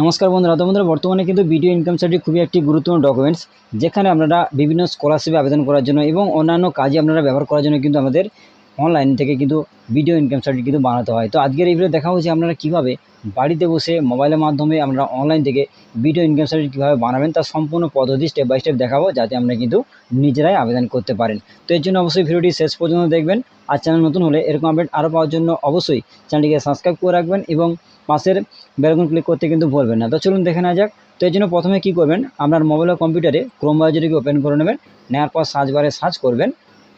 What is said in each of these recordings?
নমস্কার বন্ধুরা। তো বন্ধুরা, বর্তমানে কিন্তু ভিডিও ইনকাম সার্টিফিকেট খুবই একটি গুরুত্বপূর্ণ ডকুমেন্টস, যেখানে আপনারা বিভিন্ন স্কলারশিপে আবেদন করার জন্য এবং অন্যান্য কাজে আপনারা ব্যবহার করার জন্য কিন্তু আমাদের অনলাইন থেকে কিন্তু ভিডিও ইনকাম সার্টিফিকেট কিন্তু বানাতে হয়। তো আজকের এই ভিডিও দেখা হচ্ছে আপনারা কীভাবে বাড়িতে বসে মোবাইলের মাধ্যমে আপনারা অনলাইন থেকে ভিডিও ইনকাম সার্টিফিকেট কীভাবে বানাবেন তার সম্পূর্ণ পদ্ধতি স্টেপ বাই স্টেপ দেখাবো, যাতে আপনারা কিন্তু নিজেরাই আবেদন করতে পারেন। তো এর জন্য অবশ্যই ভিডিওটি শেষ পর্যন্ত দেখবেন। আর চ্যানেল নতুন হলে এরকম আপডেট আরও পাওয়ার জন্য অবশ্যই চ্যানেলটিকে সাবস্ক্রাইব করে রাখবেন এবং পাশের বেল আইকন ক্লিক করতে কিন্তু ভুলবেন না। তো চলুন দেখে নেওয়া যাক। তো এর জন্য প্রথমে কী করবেন, আপনার মোবাইল বা কম্পিউটারে ক্রোম ব্রাউজারটিকে ওপেন করে নেবেন। নেওয়ার পর সার্চ বারে সার্চ করবেন।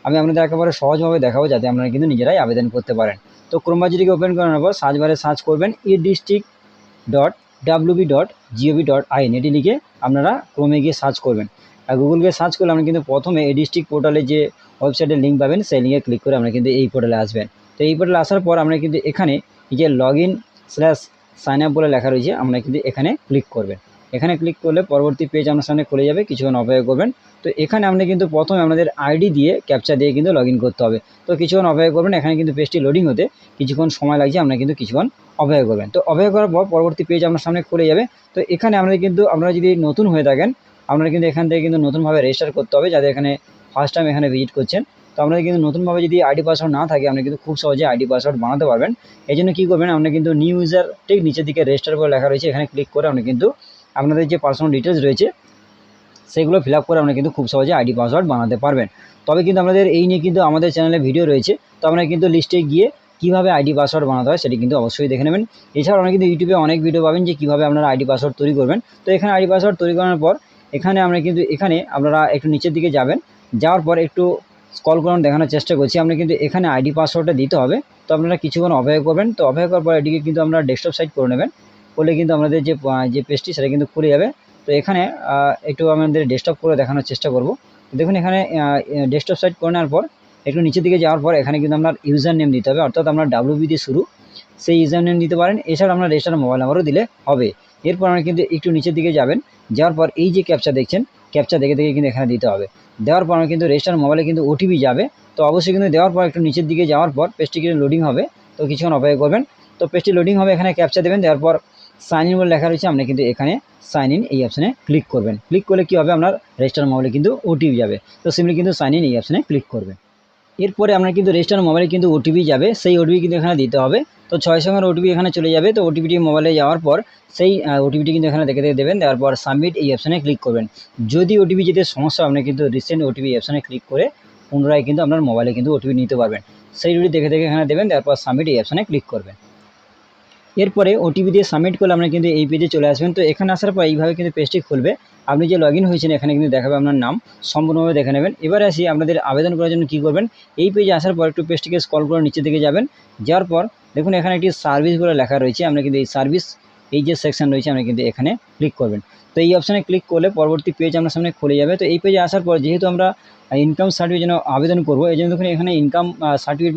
আমি আপনাদের একেবারে সহজভাবে দেখাবো, যাতে আপনারা কিন্তু নিজেরাই আবেদন করতে পারেন। তো ক্রোম ব্রাউজারটিকে ওপেন করে নেওয়ার পর সার্চ বারে সার্চ করবেন edistrict.wb.gov.in, এটি লিখে আপনারা ক্রোমে গিয়ে সার্চ করবেন। আর গুগল গিয়ে সার্চ করলে আমরা কিন্তু প্রথমে ডিস্ট্রিক্ট পোর্টালে যে ওয়েবসাইটের লিঙ্ক পাবেন, সেই লিঙ্কে ক্লিক করে আমরা কিন্তু এই পোর্টালে আসবেন। তো এই পোর্টালে আসার পর আমরা কিন্তু এখানে যে login/sign up বলে লেখা রয়েছে, আমরা কিন্তু এখানে ক্লিক করবেন। এখানে ক্লিক করলে পরবর্তী পেজ আপনার সামনে খুলে যাবে, কিছুক্ষণ অপেক্ষা করবেন। তো এখানে আমরা কিন্তু প্রথমে আমাদের আইডি দিয়ে ক্যাপচা দিয়ে কিন্তু লগ করতে হবে। তো কিছুক্ষণ অপেক্ষা করবেন। এখানে কিন্তু পেজটি লোডিং হতে কিছুক্ষণ সময় লাগছে, আমরা কিন্তু কিছুক্ষণ অপেক্ষা করবেন। তো অপেক্ষা করার পর পরবর্তী পেজ আপনার সামনে খুলে যাবে। তো এখানে আমাদের কিন্তু আপনারা যদি নতুন হয়ে থাকেন, আপনারা কিন্তু এখান থেকে কিন্তু নতুনভাবে রেজিস্টার করতে হবে, যাদের এখানে ফার্স্ট টাইম এখানে ভিজিট করছেন। তো আপনাদের কিন্তু নতুনভাবে যদি আইডি পাসওয়ার্ড না থাকে, আপনি কিন্তু খুব সহজে আইডি পাসওয়ার্ড বানাতে পারবেন। এই জন্য কী করবেন, আপনি কিন্তু নিউ ইউজার ঠিক নিচের দিকে রেজিস্টার করে লেখা রয়েছে, এখানে ক্লিক করে আপনি কিন্তু আপনাদের যে পার্সোনাল ডিটেলস রয়েছে সেগুলো ফিল আপ করে আপনি কিন্তু খুব সহজে আইডি পাসওয়ার্ড বানাতে পারবেন। তবে কিন্তু আপনাদের এই নিয়ে কিন্তু আমাদের চ্যানেলে ভিডিও রয়েছে, তো আপনারা কিন্তু লিস্টে গিয়ে কীভাবে আইডি পাসওয়ার্ড বানাতে হয় সেটি কিন্তু অবশ্যই দেখে নেবেন। এছাড়াও আপনি কিন্তু ইউটিউবে অনেক ভিডিও পাবেন যে কীভাবে আপনারা আইডি পাসওয়ার্ড তৈরি করবেন। তো এখানে আইডি পাসওয়ার্ড তৈরি করার পর এখানে আপনারা একটু নিচের দিকে যাবেন। যাওয়ার পর একটু স্ক্রল করুন, দেখানোর চেষ্টা করছি। আপনি কিন্তু এখানে আইডি পাসওয়ার্ডটা দিতে হবে। তো আপনারা কিছুক্ষণ অপেক্ষা করবেন। তো অপেক্ষা করার পর এটিকে কিন্তু আপনারা ডেস্কটপ সাইড করে নেবেন। করলে কিন্তু আমাদের যে পেজটি সেটা কিন্তু খুলে যাবে। তো এখানে একটু আমাদের ডেস্কটপ করে দেখানোর চেষ্টা করব। দেখুন এখানে ডেস্কটপ সাইড করে নেওয়ার পর একটু নিচের দিকে যাওয়ার পর এখানে কিন্তু আপনার ইউজার নেম দিতে হবে, অর্থাৎ আপনার WB দিয়ে শুরু, সেই ইউজার নেম দিতে পারেন। এছাড়া আপনার রেজিস্টার মোবাইল নাম্বারও দিলে হবে। এরপর আমরা কিন্তু একটু নিচের দিকে যাবেন। যাওয়ার পর এই যে ক্যাপচা দেখছেন, ক্যাপচা দেখে কিন্তু এখানে দিতে হবে। দেওয়ার পর আমরা কিন্তু রেজিস্টার মোবাইলে কিন্তু OTP যাবে। তো অবশ্যই কিন্তু দেওয়ার পর একটু নিচের দিকে যাওয়ার পর পেজটি কিন্তু লোডিং হবে। তো কিছুক্ষণ অপেক্ষা করবেন। তো পেজটি লোডিং হবে, এখানে ক্যাপচা দেবেন। দেওয়ার পর সাইন ইন বলে লেখা রয়েছে, আপনি কিন্তু এখানে সাইন ইন এই অপশানে ক্লিক করবেন। ক্লিক করলে কী হবে, আপনার রেজিস্টার মোবাইলে কিন্তু OTP যাবে। তো সিম্পলি কিন্তু সাইন ইন এই অপশানে ক্লিক করবেন। এরপরে আপনার কিন্তু রেজিস্টার মোবাইলে কিন্তু OTP যাবে, সেই OTP কিন্তু এখানে দিতে হবে। তো 6 সংখ্যার OTP এখানে চলে যাবে। তো OTPটি মোবাইলে যাওয়ার পর সেই OTPটি কিন্তু এখানে দেখে দেবেন। দেওয়ার পর সাবমিট এই অপশানে ক্লিক করবেন। যদি OTP যেতে সমস্যা, আপনি কিন্তু রিসেন্ট OTP অপশানে ক্লিক করে পুনরায় কিন্তু আপনার মোবাইলে কিন্তু OTP নিতে পারবেন। সেই OTP দেখে এখানে দেবেন। দেওয়ার পর সাবমিট এই অপশানে ক্লিক করবেন। এরপরে OTP দিয়ে সাবমিট করলে আপনারা কিন্তু এই পেজে চলে আসবেন। তো এখানে আসার পর এইভাবে কিন্তু পেজটি খুলবে। আপনি যে লগ ইন হয়েছেন এখানে কিন্তু দেখাবে আপনার নাম, সম্পূর্ণভাবে দেখে নেবেন। এবারে আসি আপনাদের আবেদন করার জন্য কী করবেন। এই পেজে আসার পর একটু পেজটিকে স্ক্রল করে নিচের দিকে যাবেন। যাওয়ার পর দেখুন এখানে একটি সার্ভিস বলে লেখা রয়েছে, আমরা কিন্তু এই সার্ভিস এই যে সেকশন রয়েছে আমরা কিন্তু এখানে ক্লিক করবেন। তো এই অপশানে ক্লিক করলে পরবর্তী পেজ আপনার সামনে খুলে যাবে। তো এই পেজে আসার পর যেহেতু আমরা ইনকাম সার্টিফিকেট জন্য আবেদন করবো, এই জন্য দেখুন এখানে ইনকাম সার্টিফিকেট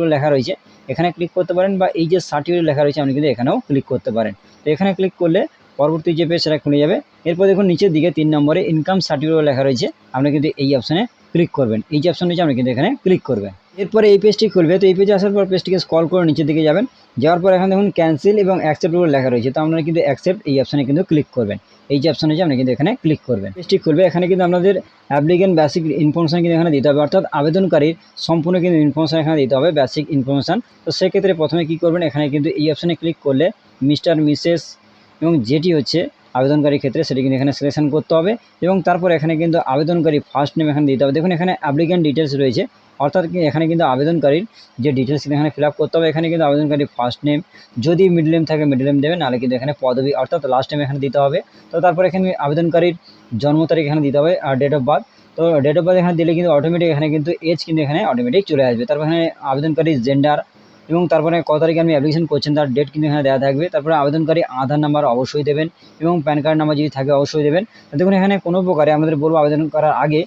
বলে লেখা রয়েছে, এখানে ক্লিক করতে পারেন, বা এই যে সার্টিফিকেট লেখা রয়েছে আপনি কিন্তু এখানেও ক্লিক করতে পারেন। তো এখানে ক্লিক করলে পরবর্তী যে পেজ সেটা খুলে যাবে। এরপর দেখুন নিচের দিকে 3 নম্বরে ইনকাম সার্টিফিকেট লেখা রয়েছে, আপনি কিন্তু এই অপশানে ক্লিক করবেন। এই যে অপশান রয়েছে আপনি কিন্তু এখানে ক্লিক করবেন। এরপরে এই পেজটি খুলবে। তো এই পেজে আসার পর পেজটিকে স্ক্রল করে নিচের দিকে যাবেন। যাওয়ার পর এখানে দেখুন ক্যান্সেল এবং অ্যাকসেপ্ট বলে লেখা রয়েছে, তো আপনারা কিন্তু অ্যাকসেপ্ট এই অপশানে কিন্তু ক্লিক করবেন। এই যে অপশান রয়েছে আপনি কিন্তু এখানে ক্লিক করবেন। পেজটি খুলবে। এখানে কিন্তু আপনাদের অ্যাপ্লিকেন্ট বেসিক ইনফরমেশন কিন্তু এখানে দিতে হবে, অর্থাৎ আবেদনকারীর সম্পূর্ণ কিন্তু ইনফরমেশন এখানে দিতে হবে, বেসিক ইনফরমেশান। তো সেক্ষেত্রে প্রথমে কী করবেন, এখানে কিন্তু এই অপশানে ক্লিক করলে মিস্টার, মিসেস এবং যেটি হচ্ছে আবেদনকারীর ক্ষেত্রে সেটি কিন্তু এখানে সিলেকশন করতে হবে। এবং তারপর এখানে কিন্তু আবেদনকারী ফার্স্ট নেম এখানে দিতে হবে। দেখুন এখানে অ্যাপ্লিকেন্ট ডিটেলস রয়েছে, অর্থাৎ এখানে কিন্তু আবেদনকারীর যে ডিটেলস এখানে ফিল আপ করতে হবে। এখানে কিন্তু আবেদনকারী ফার্স্ট নেম, যদি মিডল নেম থাকে মিডল নেম দেবেন, নাহলে কিন্তু এখানে পদবি অর্থাৎ লাস্ট নেম এখানে দিতে হবে। তো তারপর এখানে আবেদনকারীর জন্ম তারিখ এখানে দিতে হবে আর ডেট অফ বার্থ। তো ডেট অফ বার্থ এখানে দিলে কিন্তু অটোমেটিক এখানে কিন্তু এজ কিন্তু এখানে অটোমেটিক চলে আসবে। তারপর এখানে আবেদনকারীর জেন্ডার এবং তারপরে কত তারিখে আপনি অ্যাপ্লিকেশন করছেন তার ডেট কিন্তু এখানে দেওয়া থাকবে। তারপরে আবেদনকারী আধার নাম্বার অবশ্যই দেবেন এবং প্যান কার্ড নাম্বার যদি থাকে অবশ্যই দেবেন। দেখুন এখানে কোনো প্রকারে আমাদের বলবো আবেদন করার আগে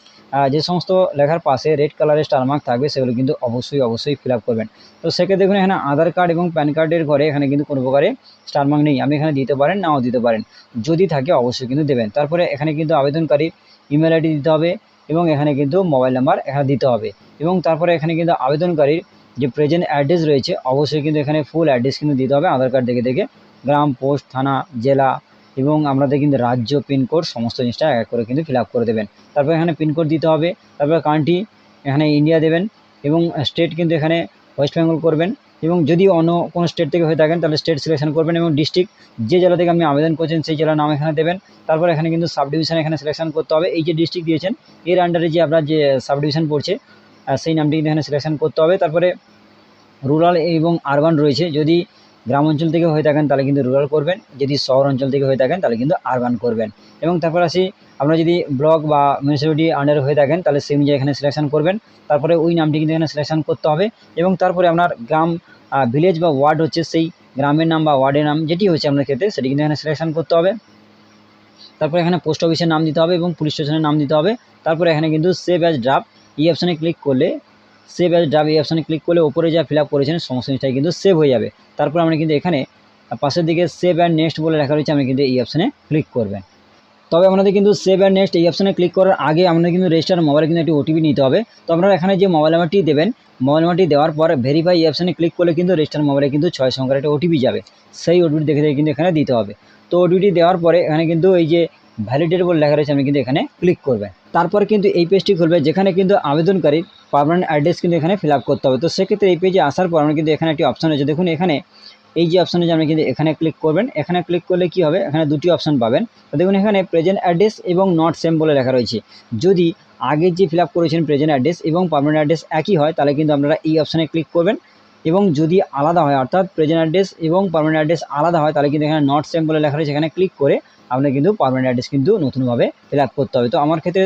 যে সমস্ত লেখার পাশে রেড কালারের স্টার মার্ক থাকবে সেগুলো কিন্তু অবশ্যই ফিল আপ করবেন। তো সেক্ষেত্রে দেখুন এখানে আধার কার্ড এবং প্যান কার্ডের ঘরে এখানে কিন্তু কোনো প্রকারে স্টার মার্ক নেই, আপনি এখানে দিতে পারেন নাও দিতে পারেন, যদি থাকে অবশ্যই কিন্তু দেবেন। তারপরে এখানে কিন্তু আবেদনকারীর ইমেল আইডি দিতে হবে এবং এখানে কিন্তু মোবাইল নাম্বার এখানে দিতে হবে। এবং তারপরে এখানে কিন্তু আবেদনকারীর যে প্রেজেন্ট অ্যাড্রেস রয়েছে অবশ্যই কিন্তু এখানে ফুল অ্যাড্রেস কিন্তু দিতে হবে আধার কার্ড দেখে গ্রাম, পোস্ট, থানা, জেলা এবং আপনাদের কিন্তু রাজ্য, পিনকোড সমস্ত জিনিসটা এক করে কিন্তু ফিল আপ করে দেবেন। তারপর এখানে পিনকোড দিতে হবে, তারপর কান্ট্রি এখানে ইন্ডিয়া দেবেন এবং স্টেট কিন্তু এখানে ওয়েস্ট বেঙ্গল করবেন, এবং যদি অন্য কোনো স্টেট থেকে হয়ে থাকেন তাহলে স্টেট সিলেকশন করবেন, এবং ডিস্ট্রিক্ট যে জেলা থেকে আপনি আবেদন করছেন সেই জেলার নাম এখানে দেবেন। তারপর এখানে কিন্তু সাব ডিভিশন এখানে সিলেকশন করতে হবে, এই যে ডিস্ট্রিক্ট দিয়েছেন এর আন্ডারে যে আপনার যে সাব ডিভিশন পড়ছে সেই নামটি কিন্তু এখানে সিলেকশন করতে হবে। তারপরে রুরাল এবং আরবান রয়েছে, যদি গ্রাম অঞ্চল থেকে হয়ে থাকেন তাহলে কিন্তু রুরাল করবেন, যদি শহর অঞ্চল থেকে হয়ে থাকেন তাহলে কিন্তু আরবান করবেন। এবং তারপর আসি, আপনারা যদি ব্লক বা মিউনিসিপ্যালিটি আন্ডারে হয়ে থাকেন তাহলে সেই অনুযায়ী এখানে সিলেকশন করবেন। তারপরে ওই নামটি কিন্তু এখানে সিলেকশন করতে হবে, এবং তারপরে আপনার গ্রাম, ভিলেজ বা ওয়ার্ড হচ্ছে সেই গ্রামের নাম বা ওয়ার্ডের নাম যেটি হচ্ছে আপনার ক্ষেত্রে সেটি কিন্তু এখানে সিলেকশন করতে হবে। তারপরে এখানে পোস্ট অফিসের নাম দিতে হবে এবং পুলিশ স্টেশনের নাম দিতে হবে। তারপরে এখানে কিন্তু সেভ অ্যাজ ড্রাফট এই অপশানে ক্লিক করলে, সেভ অ্যাজ ড্রাফট এই অপশানে ক্লিক করলে ওপরে যা ফিল আপ করেছেন সমস্ত জিনিসটাই কিন্তু সেভ হয়ে যাবে। তারপর আমরা কিন্তু এখানে পাশের দিকে সেভ অ্যান্ড নেক্সট বলে লেখা রয়েছে, আমরা কিন্তু এই অপশানে ক্লিক করবেন। তবে আপনাদের কিন্তু সেভ অ্যান্ড নেক্সট এই অপশানে ক্লিক করার আগে আপনাদের কিন্তু রেজিস্টার মোবাইলে কিন্তু একটি ওটিপি নিতে হবে। তো আপনারা এখানে যে মোবাইল নাম্বারটি দেবেন, মোবাইল নাম্বারটি দেওয়ার পর ভেরিফাই এই অপশানে ক্লিক করলে কিন্তু রেজিস্টার মোবাইলে কিন্তু 6 সংখ্যার একটা ওটিপি যাবে, সেই ওটিপি দেখে দেখে কিন্তু এখানে দিতে হবে। তো ওটিপি দেওয়ার পরে এখানে কিন্তু এই যে ভ্যালিডেট বলে লেখা রয়েছে, আপনি কিন্তু এখানে ক্লিক করবেন। তারপর কিন্তু এই পেজটি খুলবে যেখানে কিন্তু আবেদনকারীর পার্মানেন্ট অ্যাড্রেস কিন্তু এখানে ফিল আপ করতে হবে। তো সেক্ষেত্রে এই পেজে আসার পর আমরা কিন্তু এখানে একটি অপশান রয়েছে, দেখুন এখানে এই যে অপশানে যে আপনি কিন্তু এখানে ক্লিক করবেন, এখানে ক্লিক করলে কি হবে, এখানে দুটি অপশান পাবেন। তো দেখুন এখানে প্রেজেন্ট অ্যাড্রেস এবং নট সেম বলে লেখা রয়েছে। যদি আগের যে ফিল আপ করেছেন প্রেজেন্ট অ্যাড্রেস এবং পার্মানেন্ট অ্যাড্রেস একই হয় তাহলে কিন্তু আপনারা এই অপশানে ক্লিক করবেন, এবং যদি আলাদা হয় অর্থাৎ প্রেজেন্ট অ্যাড্রেস এবং পার্মানেন্ট অ্যাড্রেস আলাদা হয় তাহলে কিন্তু এখানে নট সেম বলে লেখা রয়েছে, এখানে ক্লিক করে আপনার কিন্তু পার্মানেন্ট অ্যাড্রেস কিন্তু নতুনভাবে ফিল আপ করতে হবে। তো আমার ক্ষেত্রে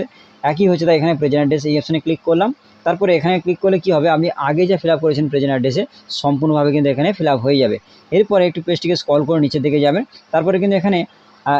একই হচ্ছে, তাই এখানে প্রেজেন্ট অ্যাড্রেস এই অপশানে ক্লিক করলাম। তারপরে এখানে ক্লিক করলে কি হবে, আপনি আগে যা ফিল আপ করেছেন প্রেজেন্ট অ্যাড্রেসে সম্পূর্ণভাবে কিন্তু এখানে ফিল আপ হয়ে যাবে। এরপরে একটু পেজটিকে স্ক্রল করে নিচের দিকে যাবেন, তারপরে কিন্তু এখানে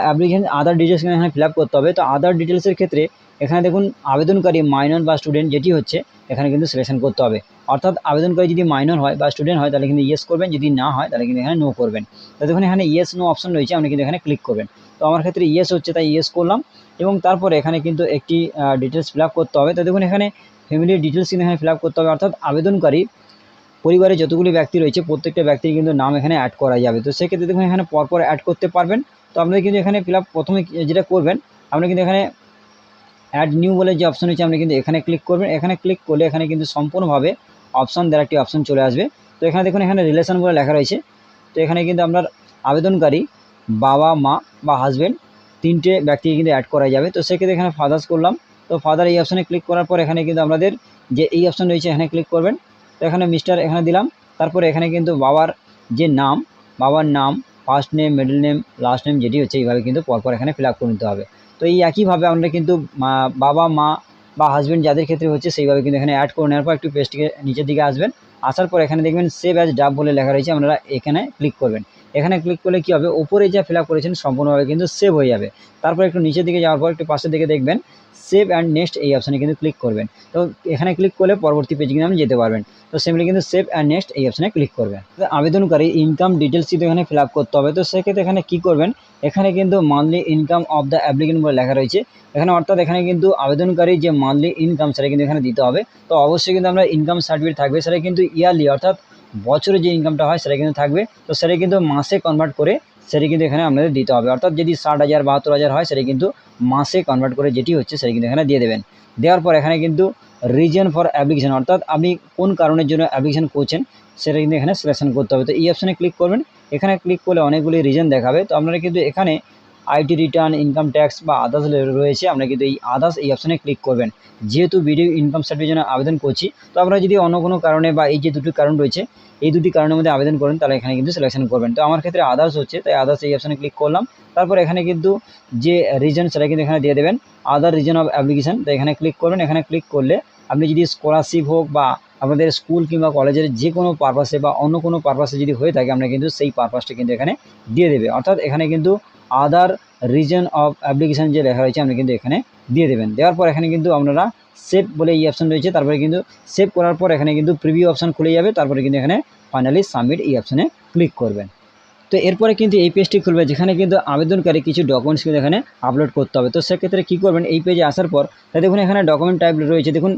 অ্যাপ্লিকেশন আদার ডিটেলস কিন্তু এখানে ফিল আপ করতে হবে। তো আদার ডিটেলসের ক্ষেত্রে এখানে দেখুন আবেদনকারী মাইনর বা স্টুডেন্ট যেটি হচ্ছে এখানে কিন্তু সিলেকশন করতে হবে, অর্থাৎ আবেদনকারী যদি মাইনর হয় বা স্টুডেন্ট হয় তাহলে কিন্তু ইয়েস করবেন, যদি না হয় তাহলে কিন্তু এখানে নো করবেন। তো দেখুন এখানে ইয়েস নো অপশন রয়েছে, আপনি কিন্তু এখানে ক্লিক করবেন। তো আমার ক্ষেত্রে ইয়েস হচ্ছে তাই ইয়েস করলাম, এবং তারপরে এখানে কিন্তু একটি ডিটেলস ফিল আপ করতে হবে। তো দেখুন এখানে ফ্যামিলির ডিটেলস কিন্তু এখানে ফিল আপ করতে হবে, অর্থাৎ আবেদনকারী পরিবারে যতগুলি ব্যক্তি রয়েছে প্রত্যেকটা ব্যক্তির কিন্তু নাম এখানে অ্যাড করা যাবে। তো সেক্ষেত্রে দেখুন এখানে পরপর অ্যাড করতে পারবেন। তো আপনাদের কিন্তু এখানে ফিল আপ প্রথমে যেটা করবেন, আপনি কিন্তু এখানে অ্যাড নিউ বলে যে অপশন রয়েছে আপনি কিন্তু এখানে ক্লিক করবেন। এখানে ক্লিক করলে এখানে কিন্তু সম্পূর্ণভাবে অপশন দেওয়ার একটি অপশন চলে আসবে। তো এখানে দেখুন এখানে রিলেশন বলে লেখা রয়েছে। তো এখানে কিন্তু আপনার আবেদনকারী বাবা, মা বা হাজব্যান্ড তিনটে ব্যক্তিকে কিন্তু অ্যাড করা যাবে। তো সেক্ষেত্রে এখানে ফাদার্স করলাম। তো ফাদার এই অপশানে ক্লিক করার পর এখানে কিন্তু আপনাদের যে এই অপশান রয়েছে এখানে ক্লিক করবেন। তো এখানে মিস্টার এখানে দিলাম। তারপরে এখানে কিন্তু বাবার যে নাম, বাবার নাম, first name, middle name, last name যেটি হচ্ছে এইভাবে কিন্তু পরপর এখানে ফিল আপ করে নিতে হবে। তো এই একইভাবে আমরা কিন্তু বাবা, মা বা হাজব্যান্ড যাদের ক্ষেত্রে হচ্ছে সেইভাবে কিন্তু এখানে অ্যাড করে নেওয়ার পর একটু পেজটিকে নিচের দিকে আসবেন। আসার পর এখানে দেখবেন সেভ অ্যাজ ড্রাফট বলে লেখা রয়েছে, আপনারা এখানে ক্লিক করবেন। এখানে ক্লিক করলে কী হবে, ওপরে যা ফিল আপ করেছেন সম্পূর্ণভাবে কিন্তু সেভ হয়ে যাবে। তারপর একটু নিচের দিকে যাওয়ার পর একটু পাশের দিকে দেখবেন সেভ অ্যান্ড নেক্সট এই অপশানে কিন্তু ক্লিক করবেন। তো এখানে ক্লিক করলে পরবর্তী পেজে কিন্তু আপনি যেতে পারবেন। তো সিম্পলি কিন্তু সেভ অ্যান্ড নেক্সট এই অপশানে ক্লিক করবেন। তো আবেদনকারী ইনকাম ডিটেলস কিন্তু এখানে ফিল আপ করতে হবে। তো সেক্ষেত্রে এখানে কী করবেন, এখানে কিন্তু monthly income of the applicant বলে লেখা রয়েছে এখানে, অর্থাৎ এখানে কিন্তু আবেদনকারী যে মান্থলি ইনকাম সেটা কিন্তু এখানে দিতে হবে। তো অবশ্যই কিন্তু আমরা ইনকাম সার্টিফিকেট থাকবে, সেটা কিন্তু ইয়ারলি অর্থাৎ বছরে যে ইনকামটা হয় সেটা কিন্তু থাকবে। তো সেটা কিন্তু মাসে কনভার্ট করে সেটা কিন্তু এখানে আপনাদের দিতে হবে, অর্থাৎ যদি 60,000 72,000 হয় সেটা কিন্তু মাসে কনভার্ট করে যেটি হচ্ছে সেটা কিন্তু এখানে দিয়ে দেবেন। দেওয়ার পর এখানে কিন্তু রিজন ফর অ্যাপ্লিকেশন অর্থাৎ আপনি কোন কারণের জন্য অ্যাপ্লিকেশন করছেন সেটা কিন্তু এখানে সিলেকশন করতে হবে। তো এই অপশানে ক্লিক করবেন। এখানে ক্লিক করলে অনেকগুলি রিজন দেখাবে। তো আপনারা কিন্তু এখানে আইটি রিটার্ন, ইনকাম ট্যাক্স বা আদার্স রয়েছে, আমরা কিন্তু এই আদার্স এই অপশানে ক্লিক করবেন। যেহেতু ভিডিও ইনকাম সার্টিফিকেটের জন্য আবেদন করছি, তো আপনারা যদি অন্য কোনো কারণে বা এই যে দুটি কারণ রয়েছে এই দুটি কারণের মধ্যে আবেদন করেন তাহলে এখানে কিন্তু সিলেকশন করবেন। তো আমার ক্ষেত্রে আদার্স হচ্ছে তাই আদার্স এই অপশানে ক্লিক করলাম। তারপর এখানে কিন্তু যে রিজন সেটা কিন্তু এখানে দিয়ে দেবেন, আদার রিজন অফ অ্যাপ্লিকেশন। তো এখানে ক্লিক করবেন। এখানে ক্লিক করলে আপনি যদি স্কলারশিপ হোক বা আপনাদের স্কুল কিংবা কলেজের যে কোনো পারপাসে বা অন্য কোনো পারপাসে যদি হয়ে থাকে আমরা কিন্তু সেই পারপাসটা কিন্তু এখানে দিয়ে দেবে, অর্থাৎ এখানে কিন্তু আদার রিজন অফ অ্যাপ্লিকেশন যে লেখা রয়েছে আপনি কিন্তু এখানে দিয়ে দেবেন। দেওয়ার পর এখানে কিন্তু আপনারা সেভ বলে এই অপশান রয়েছে, তারপরে কিন্তু সেভ করার পর এখানে কিন্তু প্রিভিউ অপশান খুলে যাবে। তারপরে কিন্তু এখানে ফাইনালি সাবমিট এই অপশানে ক্লিক করবেন। তো এরপরে কিন্তু এই পেজটি খুলবে যেখানে কিন্তু আবেদনকারী কিছু ডকুমেন্টস কিন্তু এখানে আপলোড করতে হবে। তো সেক্ষেত্রে কী করবেন, এই পেজে আসার পর দেখুন এখানে ডকুমেন্ট টাইপ রয়েছে, দেখুন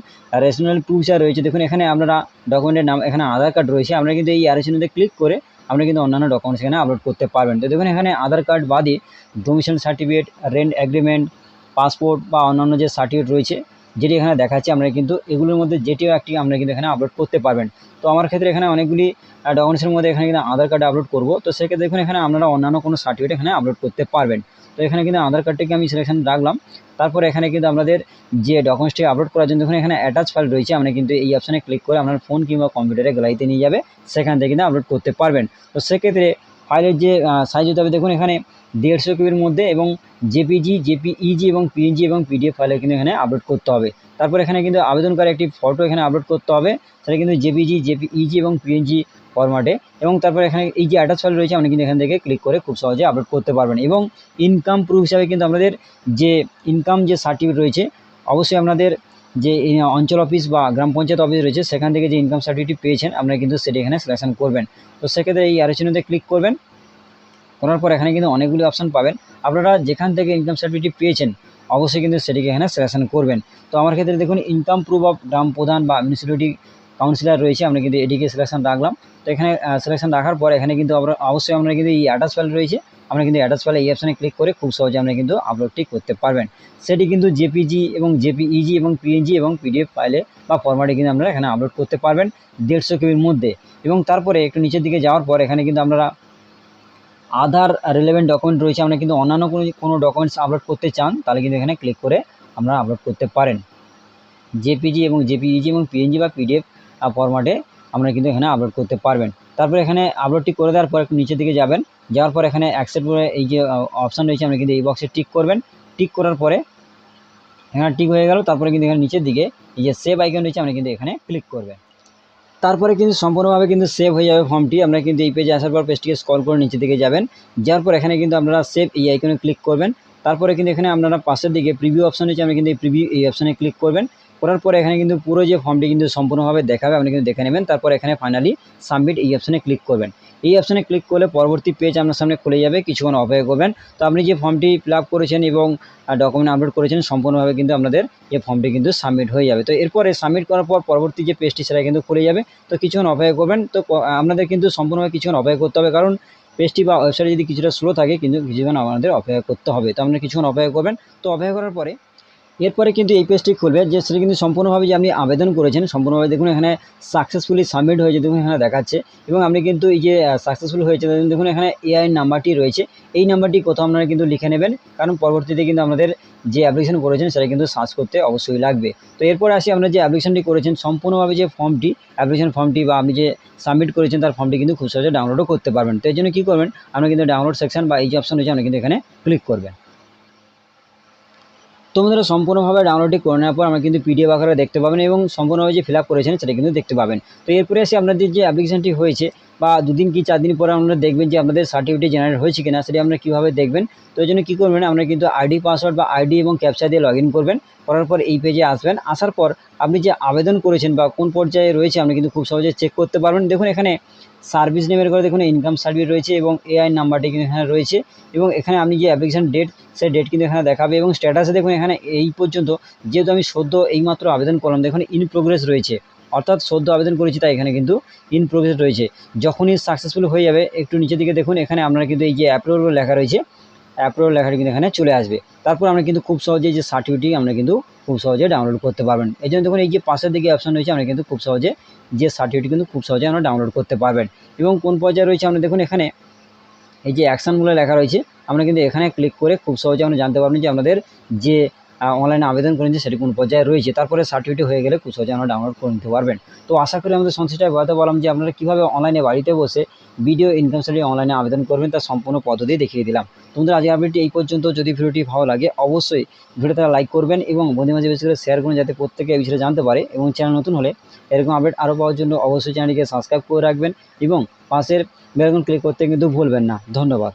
রেশনাল প্রুফ রয়েছে, দেখুন এখানে আপনারা ডকুমেন্টের নাম, এখানে আধার কার্ড রয়েছে। আমরা কিন্তু এই অ্যারোচিহ্নতে ক্লিক করে আপনি কিন্তু অন্যান্য ডকুমেন্টস এখানে আপলোড করতে পারবেন। তো দেখুন এখানে আধার কার্ড বাদে domicile certificate, rent agreement, passport বা অন্যান্য যে সার্টিফিকেট রয়েছে যেটি এখানে দেখাচ্ছে, আপনারা কিন্তু এগুলোর মধ্যে যেটিও একটি আপনারা কিন্তু এখানে আপলোড করতে পারবেন। তো আমার ক্ষেত্রে এখানে অনেকগুলি ডকুমেন্টসের মধ্যে এখানে কিন্তু আধার কার্ড আপলোড করব। তো সেক্ষেত্রে দেখুন এখানে আপনারা অন্যান্য কোনো সার্টিফিকেট এখানে আপলোড করতে পারবেন। তো এখানে কিন্তু আধার কার্ডটিকে আমি সিলেকশন রাখলাম। তারপর এখানে কিন্তু আপনাদের যে ডকুমেন্টসটি আপলোড করার জন্য দেখুন এখানে অ্যাটাচ ফাইল রয়েছে, আমরা কিন্তু এই অপশানে ক্লিক করে আপনার ফোন কিংবা কম্পিউটারে গ্যালারিতে নিয়ে যাবে, সেখান থেকে কিন্তু আপলোড করতে পারবেন। তো সেক্ষেত্রে ফাইলের যে সাইজ হতে হবে দেখুন এখানে 150 কেবির মধ্যে এবং জেপিজি, জেপিইজি এবং পিএনজি এবং পিডিএফ ফাইলে কিন্তু এখানে আপলোড করতে হবে। তারপর এখানে কিন্তু আবেদনকারী একটি ফটো এখানে আপলোড করতে হবে, সেটা কিন্তু জেপিজি, জেপিইজি এবং পিএনজি ফরম্যাটে। এবং তারপর এখানে এই যে অ্যাটাচ ফাইল রয়েছে আপনি কিন্তু এখান থেকে ক্লিক করে খুব সহজে আপলোড করতে পারবেন। এবং ইনকাম প্রুফ হিসাবে কিন্তু আপনাদের যে ইনকাম যে সার্টিফিকেট রয়েছে, অবশ্যই আপনাদের যে অঞ্চল অফিস বা গ্রাম পঞ্চায়েত অফিস রয়েছে সেখান থেকে যে ইনকাম সার্টিফিকেট পেয়েছেন আপনারা কিন্তু সেটি এখানে সিলেকশন করবেন। তো সেক্ষেত্রে এই আলোচনাতে ক্লিক করবেন, করার পর এখানে কিন্তু অনেকগুলি অপশান পাবেন। আপনারা যেখান থেকে ইনকাম সার্টিফিকেট পেয়েছেন অবশ্যই কিন্তু সেটিকে এখানে সিলেকশন করবেন। তো আমার ক্ষেত্রে দেখুন ইনকাম প্রুফ অফ গ্রাম প্রধান বা মিউনিসিপ্যালিটি কাউন্সিলর রয়েছে, আমরা কিন্তু এটিকে সিলেকশন রাখলাম। তো এখানে সিলেকশন রাখার পর এখানে কিন্তু অবশ্যই আমরা কিন্তু এই অ্যাটাচ ফাইল রয়েছে, আমরা কিন্তু অ্যাটাচ ফাইলে এই অপশানে ক্লিক করে খুব সহজে আমরা কিন্তু আপলোডটি করতে পারবেন। সেটি কিন্তু জেপিজি এবং জেপিইজি এবং পিএনজি এবং পিডিএফ ফাইলে বা ফরম্যাটে কিন্তু আপনারা এখানে আপলোড করতে পারবেন 150 কেবির মধ্যে। এবং তারপরে একটু নিচের দিকে যাওয়ার পর এখানে কিন্তু আপনারা আধার রিলেভেন্ট ডকুমেন্ট রয়েছে, আমরা কিন্তু অন্যান্য কোনো ডকুমেন্টস আপলোড করতে চান তাহলে কিন্তু এখানে ক্লিক করে আমরা আপলোড করতে পারেন। জেপিজি এবং জেপিইজি এবং পিএনজি বা পিডিএফ ফরম্যাটে আমরা কিন্তু এখানে আপলোড করতে পারবেন। তারপরে এখানে আপলোডটি করে দেওয়ার পর একটু নিচের দিকে যাবেন, যাওয়ার পর এখানে অ্যাকসেপ্ট করে এই যে অপশান রয়েছে আমরা কিন্তু এই বক্সে টিক করবেন। টিক করার পরে এখানে টিক হয়ে গেল, তারপরে কিন্তু এখানে নিচের দিকে এই যে সেভ আইকন রয়েছে আমরা কিন্তু এখানে ক্লিক করবেন। তারপরে কিন্তু সম্পূর্ণভাবে কিন্তু সেভ হয়ে যাবে ফর্মটি। আমরা কিন্তু এই পেজে আসার পর পেজটিকে স্ক্রল করে নিচের দিকে যাবেন, যাওয়ার পর এখানে কিন্তু আপনারা সেভ এই আইকনে ক্লিক করবেন। তারপরে কিন্তু এখানে আপনারা পাশের দিকে প্রিভিউ অপশান রয়েছে, আমরা কিন্তু এই প্রিভিউ এই অপশানে ক্লিক করবেন। করার পরে এখানে কিন্তু পুরো যে ফর্মটি কিন্তু সম্পূর্ণভাবে দেখাবে, আপনি কিন্তু দেখে নেবেন। তারপর এখানে ফাইনালি সাবমিট এই অপশানে ক্লিক করবেন। এই অপশানে ক্লিক করলে পরবর্তী পেজ আপনার সামনে খুলে যাবে, কিছুক্ষণ অপেক্ষা করবেন। তো আপনি যে ফর্মটি ফিল আপ করেছেন এবং ডকুমেন্ট আপলোড করেছেন সম্পূর্ণভাবে কিন্তু আপনাদের এই ফর্মটি কিন্তু সাবমিট হয়ে যাবে। তো এরপরে সাবমিট করার পর পরবর্তী যে পেজটি সেটা কিন্তু খুলে যাবে। তো কিছুক্ষণ অপেক্ষা করবেন। তো আপনাদের কিন্তু সম্পূর্ণভাবে কিছুক্ষণ অপেক্ষা করতে হবে, কারণ পেজটি বা ওয়েবসাইটে যদি কিছুটা স্লো থাকে কিন্তু কিছুক্ষণ আমাদের অপেক্ষা করতে হবে। তো আপনারা কিছুক্ষণ অপেক্ষা করবেন। তো অপেক্ষা করার পরে এরপরে কিন্তু এই পেজটি খুলবে, যে সেটা কিন্তু সম্পূর্ণভাবে যে আপনি আবেদন করেছেন সম্পূর্ণভাবে দেখুন এখানে সাকসেসফুলি সাবমিট হয়েছে দেখুন এখানে দেখাচ্ছে। এবং আপনি কিন্তু এই যে সাকসেসফুল হয়েছে দেখুন এখানে এআই নাম্বারটি রয়েছে, এই নাম্বারটি কোথাও আপনারা কিন্তু লিখে নেবেন, কারণ পরবর্তীতে কিন্তু আমাদের যে অ্যাপ্লিকেশন করেছেন সেটা কিন্তু সার্চ করতে অবশ্যই লাগবে। তো এরপর আসি আমরা যে অ্যাপ্লিকেশনটি করেছেন সম্পূর্ণভাবে যে ফর্মটি অ্যাপ্লিকেশন ফর্মটি বা আপনি যে সাবমিট করেছেন তার ফর্মটি কিন্তু খুব সহজে ডাউনলোডও করতে পারবেন। তো এই জন্য কী করবেন, আমরা কিন্তু ডাউনলোড সেকশন বা এই যে অপশন রয়েছে আমরা কিন্তু এখানে ক্লিক করবেন। তো বন্ধুরা সম্পূর্ণভাবে ডাউনলোডটি করে নেওয়ার পর আমরা কিন্তু পিডিএফ আকারে দেখতে পাবেন এবং সম্পূর্ণভাবে যে ফিল আপ করেছেন সেটা কিন্তু দেখতে পাবেন। তো এরপরে এসে আপনাদের যে অ্যাপ্লিকেশনটি হয়েছে বা 2 দিন কি 4 দিন পরে আপনারা দেখবেন যে আপনাদের সার্টিফিকেট জেনারেট হয়েছে কিনা, সেটি আপনারা কীভাবে দেখবেন। তো এই জন্য কী করবেন, আমরা কিন্তু আইডি পাসওয়ার্ড বা আইডি এবং ক্যাপচা দিয়ে লগ ইন করবেন। করার পর এই পেজে আসবেন, আসার পর আপনি যে আবেদন করেছেন বা কোন পর্যায়ে রয়েছে আপনি কিন্তু খুব সহজে চেক করতে পারবেন। দেখুন এখানে সার্ভিস নেমের করে দেখুন ইনকাম সার্টিফিকেট রয়েছে এবং এআই নাম্বারটি কিন্তু এখানে রয়েছে এবং এখানে আপনি যে অ্যাপ্লিকেশন ডেট সেই ডেট কিন্তু এখানে দেখাবে এবং স্ট্যাটাসে দেখুন এখানে এই পর্যন্ত যেহেতু আমি সদ্য এইমাত্র আবেদন করলাম দেখুন ইন প্রোগ্রেস রয়েছে, অর্থাৎ সদ্য আবেদন করেছি তাই এখানে কিন্তু ইন প্রোগ্রেস রয়েছে। যখনই সাকসেসফুল হয়ে যাবে একটু নিচের দিকে দেখুন এখানে আপনারা কিন্তু এই যে অ্যাপ্রুভ লেখা রয়েছে অ্যাপ্রুভ লেখাটি কিন্তু এখানে চলে আসবে। তারপর আমরা কিন্তু খুব সহজেই যে সার্টিফিকেটটি আমরা কিন্তু খুব সহজে ডাউনলোড করতে পারবেন। এই জন্য দেখুন এই যে পাশের দিকে অপশন রয়েছে আমরা কিন্তু খুব সহজে যে সার্টিফিকেট কিন্তু খুব সহজে আমরা ডাউনলোড করতে পারবেন। এবং কোন পর্যায়ে রয়েছে আমরা দেখুন এখানে এই যে অ্যাকশানগুলো লেখা রয়েছে আমরা কিন্তু এখানে ক্লিক করে খুব সহজে আমরা জানতে পারবেন যে আমাদের যে অনলাইনে আবেদন করেছি সেটি কোন পর্যায়ে রয়েছে। তারপরে সার্টিফিকেট হয়ে গেলে খুব সহজে আমরা ডাউনলোড করে নিতে পারবেন। তো আশা করি আমাদের সংশ্লিষ্টভাবে বলতে বললাম যে আপনারা কীভাবে অনলাইনে বাড়িতে বসে ভিডিও ইনকাম সার্টিফিকেট অনলাইনে আবেদন করবেন তার সম্পূর্ণ পদ্ধতি দেখিয়ে দিলাম। তোমাদের আজকের আপডেটটি এই পর্যন্ত। যদি ভিডিওটি ভালো লাগে অবশ্যই ভিডিওটা লাইক করবেন এবং বন্ধু মাঝে বেশি করে শেয়ার করুন যাতে প্রত্যেকে এই বিষয়ে জানতে পারে। এবং চ্যানেল নতুন হলে এরকম আপডেট আরও পাওয়ার জন্য অবশ্যই চ্যানেলটিকে সাবস্ক্রাইব করে রাখবেন এবং পাশের বেল আইকন ক্লিক করতে কিন্তু ভুলবেন না। ধন্যবাদ।